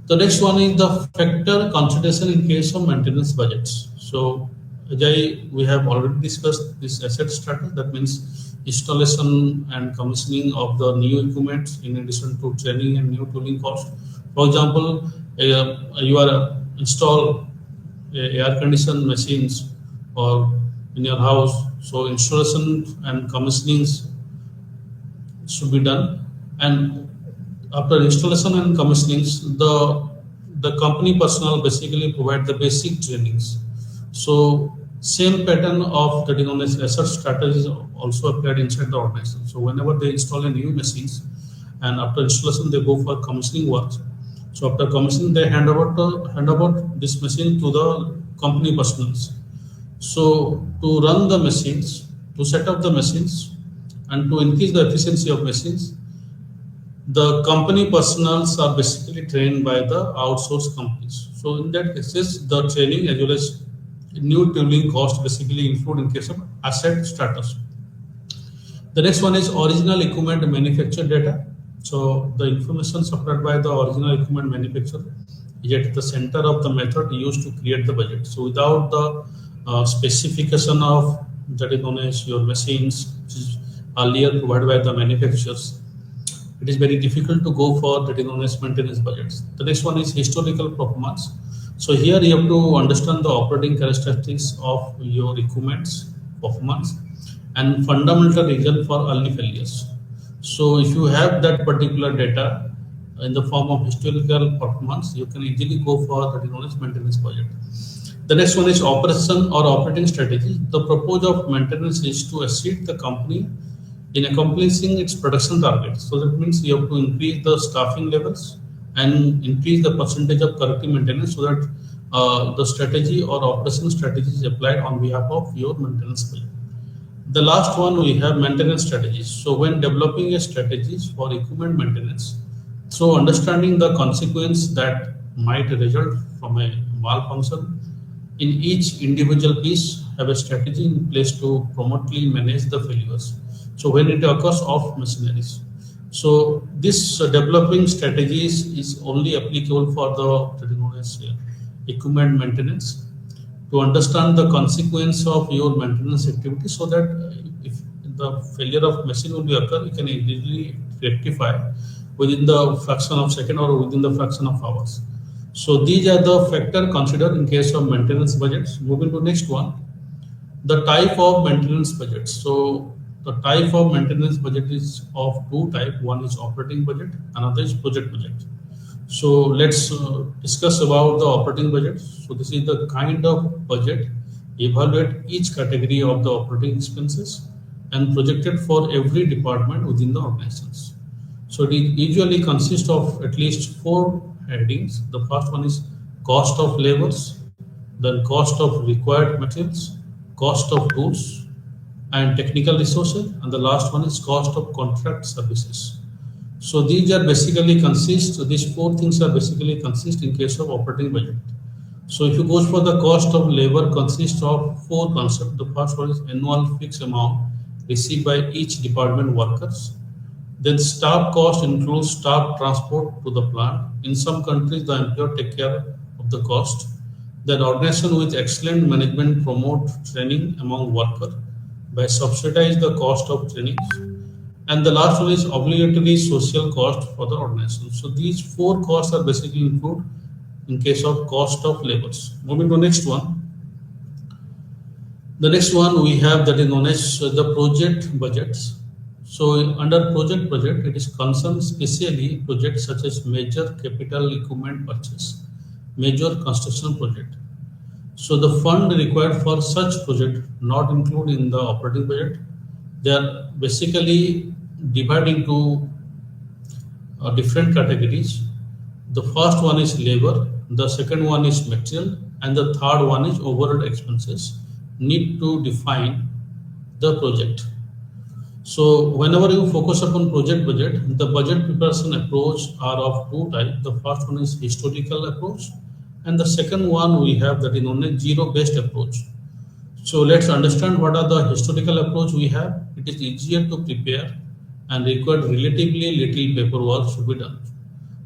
The next one is the factor consideration in case of maintenance budgets. So Ajay, we have already discussed this asset status. That means installation and commissioning of the new equipment in addition to training and new tooling cost. For example, you are install air conditioned machines or in your house. So installation and commissioning should be done, and after installation and commissioning, the company personnel basically provide the basic trainings. So same pattern of that is known as asset strategies also applied inside the organization. So whenever they install a new machines, and after installation they go for commissioning work. So after commissioning they hand over this machine to the company personnel. So to run the machines, to set up the machines, and to increase the efficiency of machines, the company personnel are basically trained by the outsourced companies. So in that cases, the training as well as new tooling cost basically include in case of asset status. The next one is original equipment manufacture data. So the information supplied by the original equipment manufacturer is at the center of the method used to create the budget. So without the specification of that is known as your machines, which is earlier provided by the manufacturers, it is very difficult to go for that is known as maintenance budgets. The next one is historical performance. So here you have to understand the operating characteristics of your equipment's performance and fundamental reason for early failures. So if you have that particular data in the form of historical performance, you can easily go for that is known as maintenance budget. The next one is operation or operating strategy. The purpose of maintenance is to assist the company in accomplishing its production targets. So that means you have to increase the staffing levels and increase the percentage of corrective maintenance so that the strategy or operation strategy is applied on behalf of your maintenance budget. The last one we have maintenance strategies. So when developing a strategies for equipment maintenance, so understanding the consequence that might result from a malfunction in each individual piece, have a strategy in place to promptly manage the failures. So when it occurs off machineries. So this developing strategies is only applicable for the that is known as equipment maintenance to understand the consequence of your maintenance activity so that if the failure of machine will be occur, you can easily rectify within the fraction of second or within the fraction of hours. So these are the factor considered in case of maintenance budgets. Moving to next one, the type of maintenance budgets. So the type of maintenance budget is of two type. One is operating budget, another is project budget. So let's discuss about the operating budget. So this is the kind of budget evaluate each category of the operating expenses and projected for every department within the organizations. So it usually consists of at least four headings. The first one is cost of labors, then cost of required materials, cost of tools and technical resources, and the last one is cost of contract services. So these are basically consist, these four things are basically consist in case of operating budget. So if you go for the cost of labor consists of four concepts. The first one is annual fixed amount received by each department workers. Then staff cost includes staff transport to the plant. In some countries, the employer take care of the cost. Then organization with excellent management promote training among workers by subsidize the cost of training. And the last one is obligatory social cost for the organization. So these four costs are basically included in case of cost of labors. Moving to next one. The next one we have that is known as the project budgets. So under project budget, it is concerned specially projects such as major capital equipment purchase, major construction project. So the fund required for such project not included in the operating budget. They are basically divided into different categories. The first one is labor, the second one is material, and the third one is overhead expenses. Need to define the project. So whenever you focus upon project budget, the budget preparation approach are of two types. The first one is historical approach, and the second one we have that is known as zero-based approach. So let's understand what are the historical approach we have. It is easier to prepare and required relatively little paperwork should be done.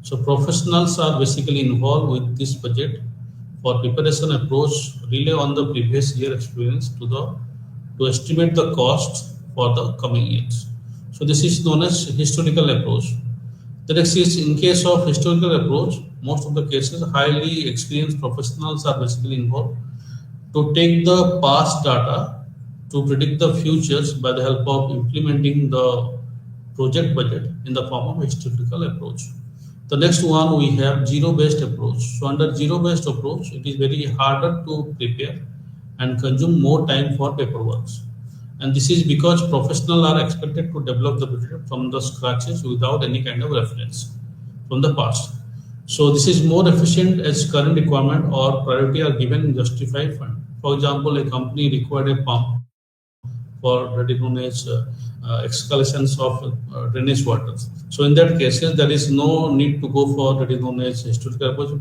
So professionals are basically involved with this budget. For preparation approach, rely on the previous year experience to estimate the cost for the coming years. So this is known as historical approach. The next is in case of historical approach, most of the cases highly experienced professionals are basically involved to take the past data to predict the futures by the help of implementing the project budget in the form of historical approach. The next one we have zero-based approach. So under zero-based approach, it is very harder to prepare and consume more time for paperwork. And this is because professionals are expected to develop the budget from the scratches without any kind of reference from the past. So this is more efficient as current requirement or priority are given in justified fund. For example, a company required a pump for that is known as excavations of drainage water. So in that case, there is no need to go for that is known as historical approach.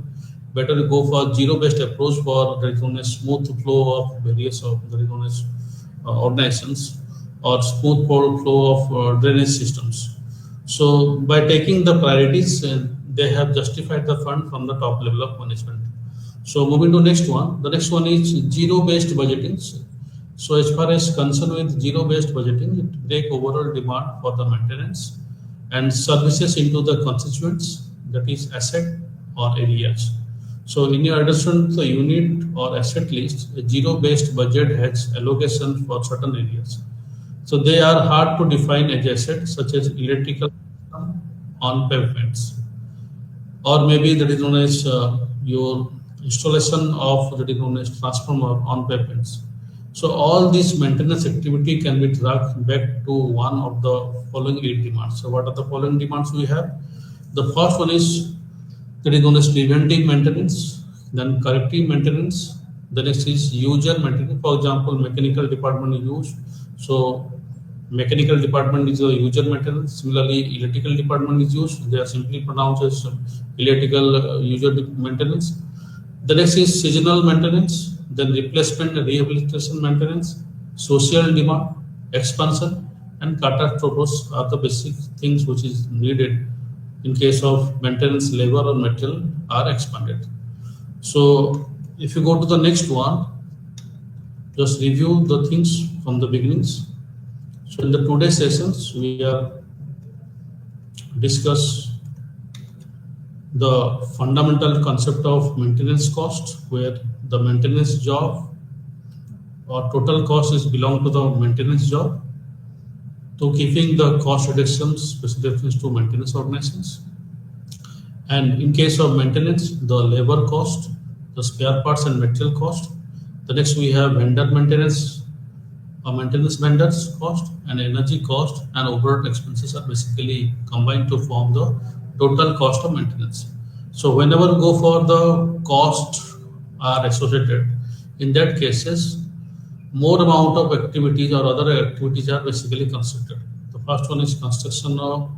Better to go for zero-based approach for that is known as smooth flow of various of that is known as organizations or smooth flow of drainage systems. So by taking the priorities, they have justified the fund from the top level of management. So moving to next one, the next one is zero-based budgeting. So as far as concerned with zero-based budgeting, it break overall demand for the maintenance and services into the constituents, that is asset or areas. So in your addition to the unit or asset list, a zero-based budget has allocation for certain areas. So they are hard to define as assets such as electrical on pavements, or maybe that is known as your installation of that is known as transformer on pavements. So all this maintenance activity can be tracked back to one of the following 8 demands. So what are the following demands we have? The first one is that is known as preventive maintenance, then corrective maintenance. The next is user maintenance. For example, mechanical department is used. So mechanical department is a user maintenance. Similarly, electrical department is used. They are simply pronounced as electrical user maintenance. The next is seasonal maintenance, then replacement and rehabilitation maintenance, social demand, expansion, and catastrophes are the basic things which is needed in case of maintenance labor or material are expanded. So if you go to the next one, just review the things from the beginnings. So in the today's sessions, we have discussed the fundamental concept of maintenance cost, where the maintenance job or total cost is belong to the maintenance job. to keeping the cost reductions, special reference to maintenance organizations. And in case of maintenance, the labor cost, the spare parts and material cost. The next we have vendor maintenance, maintenance vendors cost, and energy cost and overhead expenses are basically combined to form the total cost of maintenance. So whenever we go for the cost are associated, in that cases, more amount of activities or other activities are basically considered. The first one is construction of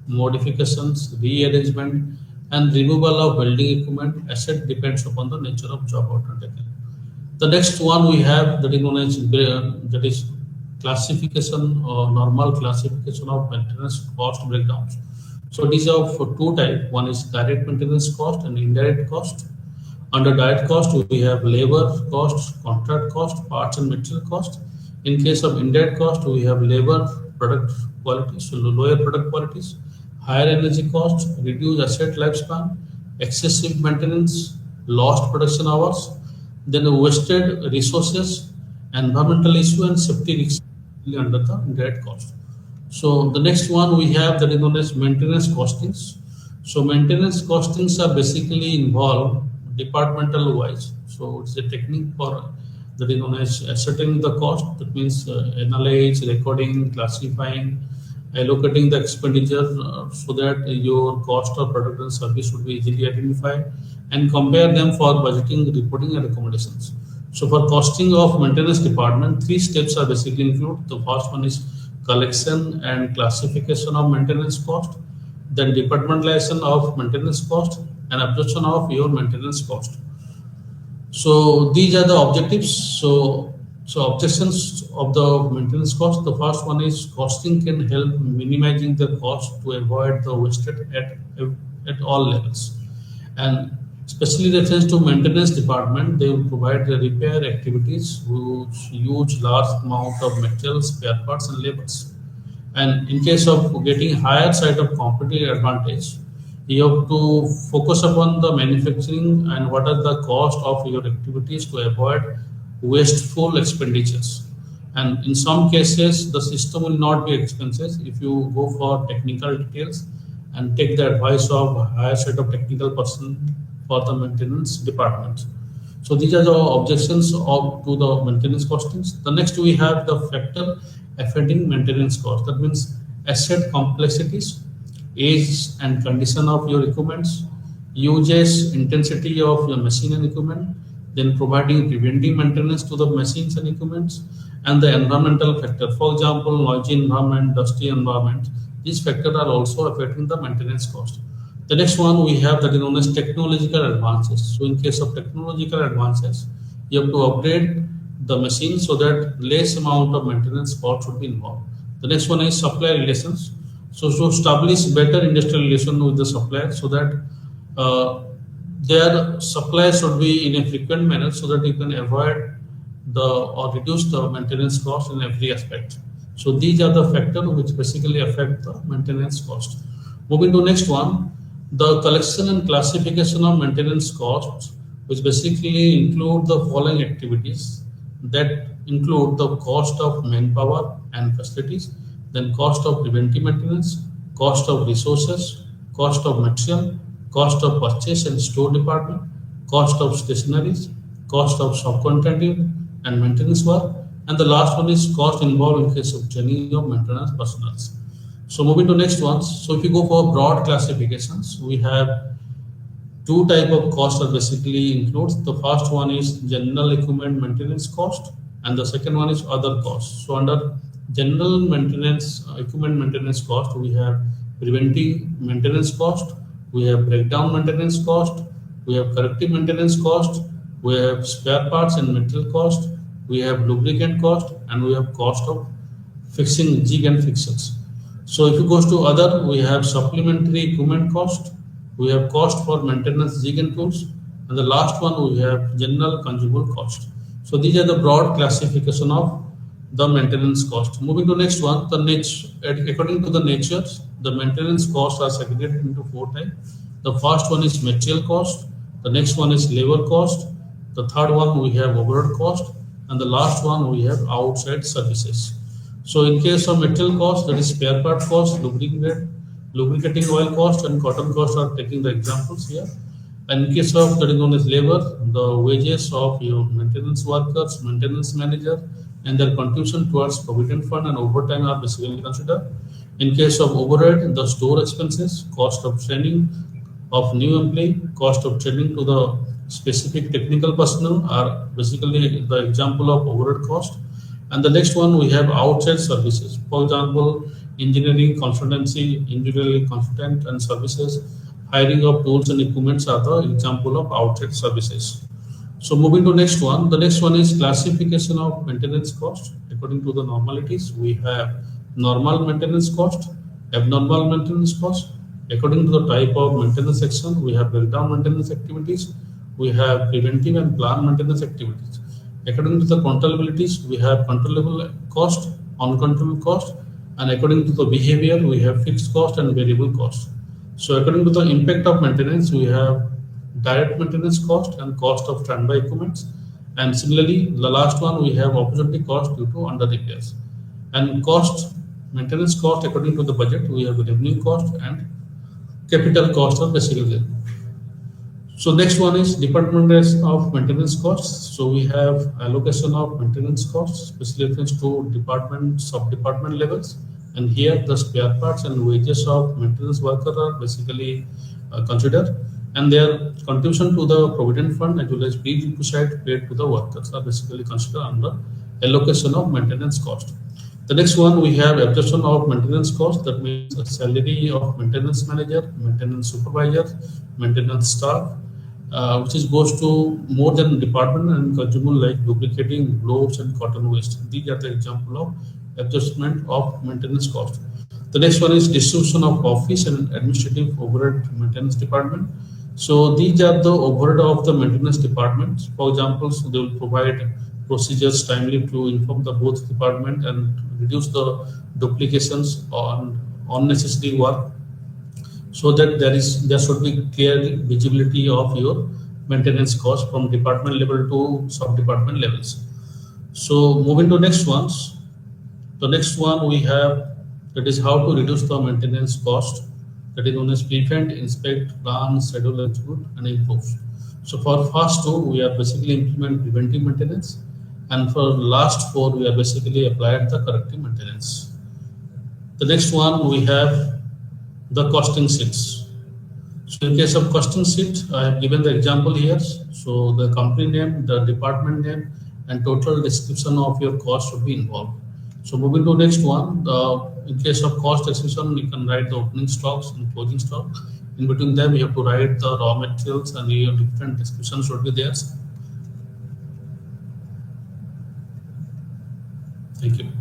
modifications, rearrangement, and removal of building equipment. Asset depends upon the nature of job undertaken. The next one we have that is known as that is classification or normal classification of maintenance cost breakdowns. So these are for two types. One is direct maintenance cost and indirect cost. Under direct cost, we have labor cost, contract cost, parts and material cost. In case of indirect cost, we have labor, product quality, so lower product qualities, higher energy cost, reduced asset lifespan, excessive maintenance, lost production hours, then wasted resources, environmental issue, and safety risks under the indirect cost. So the next one we have that is known as maintenance costings. So maintenance costings are basically involved departmental wise. So it's a technique for that is known as ascertaining the cost. That means analyze, recording, classifying, allocating the expenditure so that your cost of product and service would be easily identified and compare them for budgeting, reporting, and recommendations. So for costing of maintenance department, three steps are basically included. The first one is collection and classification of maintenance cost, then departmentalization of maintenance cost, and absorption of your maintenance cost. So these are the objectives. So objections of the maintenance cost. The first one is costing can help minimizing the cost to avoid the wasted at all levels. And especially reference to maintenance department, they will provide the repair activities which use large amount of materials, spare parts, and labors. And in case of getting higher side of competitive advantage, you have to focus upon the manufacturing and what are the cost of your activities to avoid wasteful expenditures. And in some cases, the system will not be expensive if you go for technical details and take the advice of a higher set of technical person for the maintenance department. So these are the objections to the maintenance costings. The next we have the factor affecting maintenance cost. That means asset complexities, age and condition of your equipments, usage intensity of your machine and equipment, then providing preventive maintenance to the machines and equipments, and the environmental factor. For example, noisy environment, dusty environment. These factors are also affecting the maintenance cost. The next one we have that is known as technological advances. So in case of technological advances, you have to upgrade the machine so that less amount of maintenance cost would be involved. The next one is supply relations. So to establish better industrial relation with the supplier so that their supply should be in a frequent manner so that you can avoid or reduce the maintenance cost in every aspect. So these are the factors which basically affect the maintenance cost. Moving to next one, the collection and classification of maintenance costs, which basically include the following activities that include the cost of manpower and facilities, then cost of preventive maintenance, cost of resources, cost of material, cost of purchase and store department, cost of stationaries, cost of subcontracting and maintenance work, and the last one is cost involved in case of training of maintenance personnel. So moving to next ones. So if you go for broad classifications, we have two type of costs are basically includes. The first one is general equipment maintenance cost, and the second one is other costs. So under general maintenance equipment maintenance cost, we have preventive maintenance cost, we have breakdown maintenance cost, we have corrective maintenance cost, we have spare parts and material cost, we have lubricant cost, and we have cost of fixing jig and fixtures. So if it goes to other, we have supplementary equipment cost, we have cost for maintenance jig and tools, and the last one we have general consumable cost. So these are the broad classification of the maintenance cost. Moving to next one, the nature. According to the nature, the maintenance costs are segregated into four types. The first one is material cost, the next one is labor cost, the third one we have overhead cost, and the last one we have outside services. So in case of material cost, that is spare part cost, lubricating oil cost, and cotton cost are taking the examples here. And in case of that is known as labor, the wages of your maintenance workers, maintenance manager, and their contribution towards provident fund and overtime are basically considered. In case of overhead, the store expenses, cost of training of new employee, cost of training to the specific technical personnel are basically the example of overhead cost. And the next one we have outside services. For example, engineering consultancy, engineering consultant and services, hiring of tools and equipments are the example of outside services. So moving to next one, the next one is classification of maintenance cost. According to the normalities, we have normal maintenance cost, abnormal maintenance cost. According to the type of maintenance section, we have breakdown maintenance activities, we have preventive and planned maintenance activities. According to the controllabilities, we have controllable cost, uncontrollable cost, and according to the behavior, we have fixed cost and variable cost. So according to the impact of maintenance, we have direct maintenance cost and cost of standby equipments. And similarly, the last one we have opportunity cost due to under repairs. And cost, maintenance cost according to the budget, we have revenue cost and capital cost are basically there. So next one is department of maintenance costs. So we have allocation of maintenance costs, especially reference to department, sub-department levels. And here the spare parts and wages of maintenance worker are basically considered. And their contribution to the provident fund as well as prerequisite paid to the workers are basically considered under allocation of maintenance cost. The next one we have absorption of maintenance cost, that means a salary of maintenance manager, maintenance supervisor, maintenance staff, which is goes to more than department and consumable like lubricating, gloves and cotton waste. These are the example of adjustment of maintenance cost. The next one is distribution of office and administrative overhead maintenance department. So these are the overhead of the maintenance departments. For example, so they will provide procedures timely to inform the both department and reduce the duplications on unnecessary work, so that there should be clear visibility of your maintenance cost from department level to sub department levels. So moving to next ones, the next one we have, that is how to reduce the maintenance cost, that is known as prevent, inspect, plan, schedule, execute, and improve. So for first two, we are basically implement preventive maintenance, and for last four, we are basically applied the corrective maintenance. The next one we have the costing sheets. So in case of costing sheet, I have given the example here. So the company name, the department name, and total description of your cost should be involved. So moving to next one, in case of cost description, you can write the opening stocks and closing stock. In between them, you have to write the raw materials and your different descriptions should be there. Thank you.